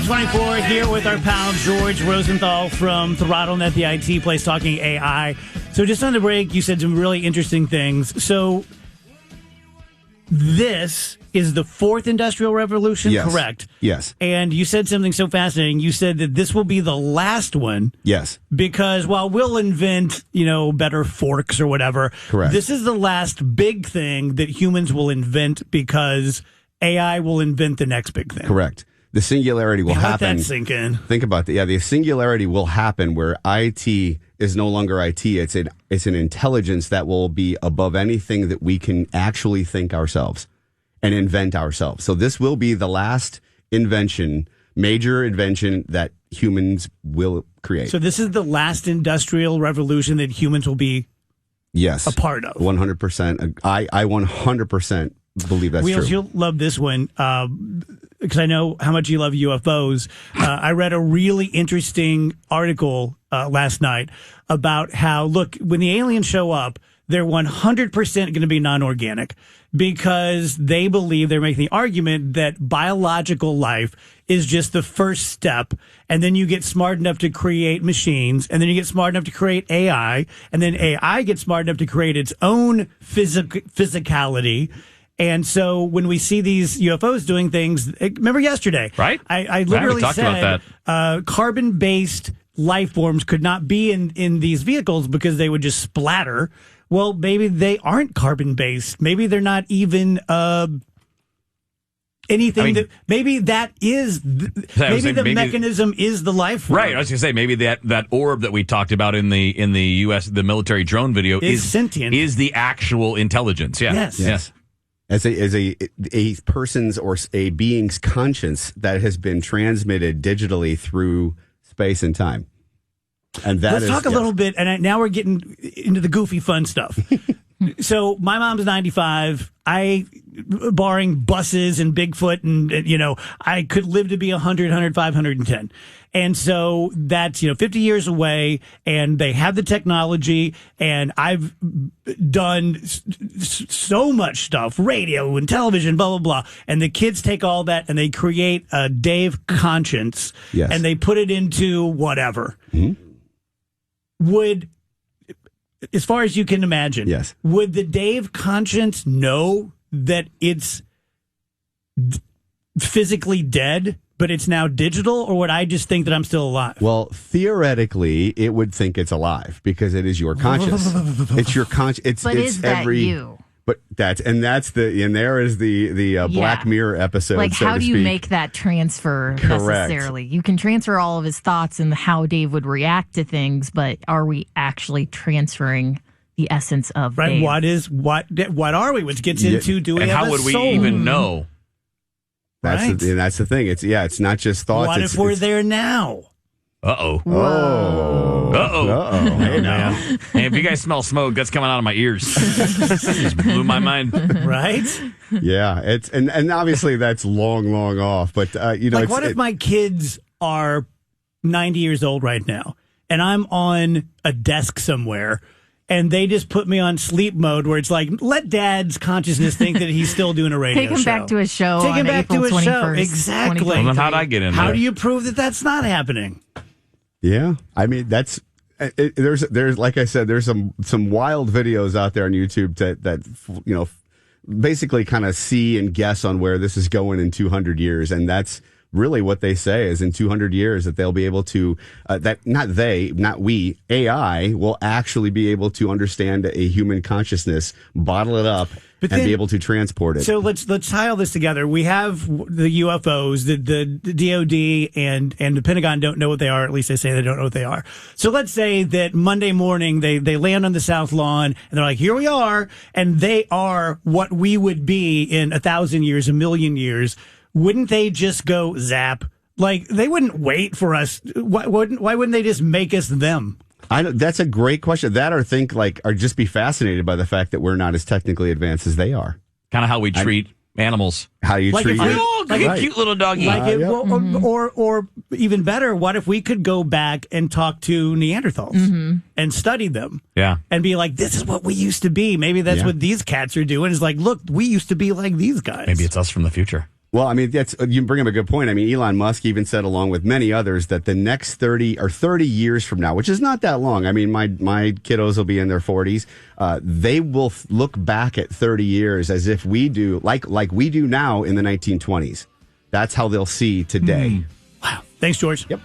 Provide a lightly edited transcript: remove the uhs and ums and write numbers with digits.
624 here with our pal George Rosenthal from ThrottleNet, the IT place, talking AI. So just on the break, you said some really interesting things. So this is the fourth industrial revolution, yes. correct? Yes. And you said something so fascinating. You said that this will be the last one. Yes. Because while we'll invent, better forks or whatever, correct. This is the last big thing that humans will invent because AI will invent the next big thing. Correct. The singularity will happen. Let that sink in. Think about that. Yeah, the singularity will happen where IT is no longer IT. It's an intelligence that will be above anything that we can actually think ourselves and invent ourselves. So this will be the last major invention that humans will create. So this is the last industrial revolution that humans will be a part of. 100%. I 100% believe that's Wheels, true. you'll love this one because I know how much you love UFOs. I read a really interesting article last night about how, look, when the aliens show up, they're 100% going to be non-organic because they believe, they're making the argument that biological life is just the first step. And then you get smart enough to create machines. And then you get smart enough to create AI. And then AI gets smart enough to create its own physicality. And so when we see these UFOs doing things, remember yesterday, right? I literally said carbon-based life forms could not be in these vehicles because they would just splatter. Well, maybe they aren't carbon-based. Maybe they're not even anything maybe that is maybe mechanism is the life form. Right. I was going to say maybe that orb that we talked about in the US, the military drone video is sentient, is the actual intelligence. Yeah. Yes. As a person's or a being's conscience that has been transmitted digitally through space and time. And let's talk a little bit, and now we're getting into the goofy fun stuff. So my mom's 95. Barring buses and Bigfoot and, I could live to be 100, 105, 110. And so that's, 50 years away, and they have the technology, and I've done so much stuff, radio and television, blah, blah, blah. And the kids take all that and they create a Dave Conscience, and they put it into whatever. Mm-hmm. As far as you can imagine, would the Dave Conscience know that it's physically dead, but it's now digital, or would I just think that I'm still alive? Well, theoretically, it would think it's alive because it is your conscience. It's your conscience. But it's is that you? But there is the Black Mirror episode. Like, so how to do you speak. make that transfer Correct. necessarily? You can transfer all of his thoughts and how Dave would react to things, but are we actually transferring the essence of Dave? What are we? Which gets into do we and have how a would we soul? even know? That's the thing. It's not just thoughts. What if we're there now? Uh-oh. Uh-oh. Hey, now. Hey, if you guys smell smoke, that's coming out of my ears. Just blew my mind. Right? Yeah. It's and obviously that's long off. But, what if my kids are 90 years old right now, and I'm on a desk somewhere, and they just put me on sleep mode where it's like, let Dad's consciousness think that he's still doing a radio show. Take him back to his show. Take him back April to his 21st, show. Exactly. Well, then how'd I get in there? How do you prove that that's not happening? Yeah. I mean, there's like I said, there's some wild videos out there on YouTube that basically kind of see and guess on where this is going in 200 years. And that's really what they say is in 200 years that they'll be able to, not we, AI will actually be able to understand a human consciousness, bottle it up, and be able to transport it. So let's tie all this together. We have the UFOs, the DOD and the Pentagon don't know what they are. At least they say they don't know what they are. So let's say that Monday morning they land on the South Lawn and they're like, here we are. And they are what we would be in 1,000 years, 1,000,000 years. Wouldn't they just go zap? Like, they wouldn't wait for us. Why wouldn't they just make us them? That's a great question. That or just be fascinated by the fact that we're not as technically advanced as they are. Kind of how we treat animals. How you treat a cute little doggy. Or even better, what if we could go back and talk to Neanderthals and study them? Yeah. And be like, this is what we used to be. Maybe that's what these cats are doing. Is like, look, we used to be like these guys. Maybe it's us from the future. Well, I mean, you bring up a good point. I mean, Elon Musk even said, along with many others, that the next 30 years from now, which is not that long. I mean, my kiddos will be in their 40s. They will look back at 30 years as if we do, like we do now in the 1920s. That's how they'll see today. Wow. Thanks, George. Yep.